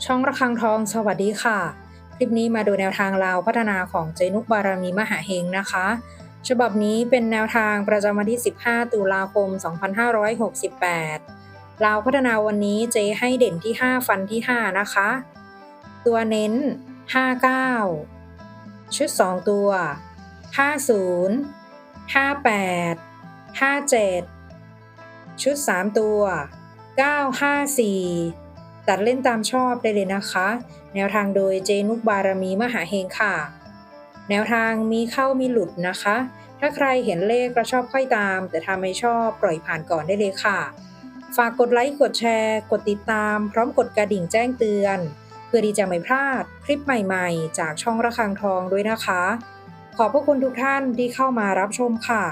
ช่องระฆังทองสวัสดีค่ะคลิปนี้มาดูแนวทางลาวพัฒนาของเจนุกบารมีมหาเฮงนะคะฉบับนี้เป็นแนวทางประจำวันที่15ตุลาคม2568ลาวพัฒนาวันนี้เจให้เด่นที่5ฟันที่5นะคะตัวเน้น59ชุด2ตัว50 58 57ชุด3ตัว954ตัดเล่นตามชอบได้เลยนะคะแนวทางโดยเจนุกบารมีมหาเฮงค่ะแนวทางมีเข้ามีหลุดนะคะถ้าใครเห็นเลขก็ชอบค่อยตามแต่ถ้าไม่ชอบปล่อยผ่านก่อนได้เลยค่ะฝากกดไลค์กดแชร์กดติดตามพร้อมกดกระดิ่งแจ้งเตือนเพื่อที่จะไม่พลาดคลิปใหม่ๆจากช่องระฆังทองด้วยนะคะขอบพระคุณทุกท่านที่เข้ามารับชมค่ะ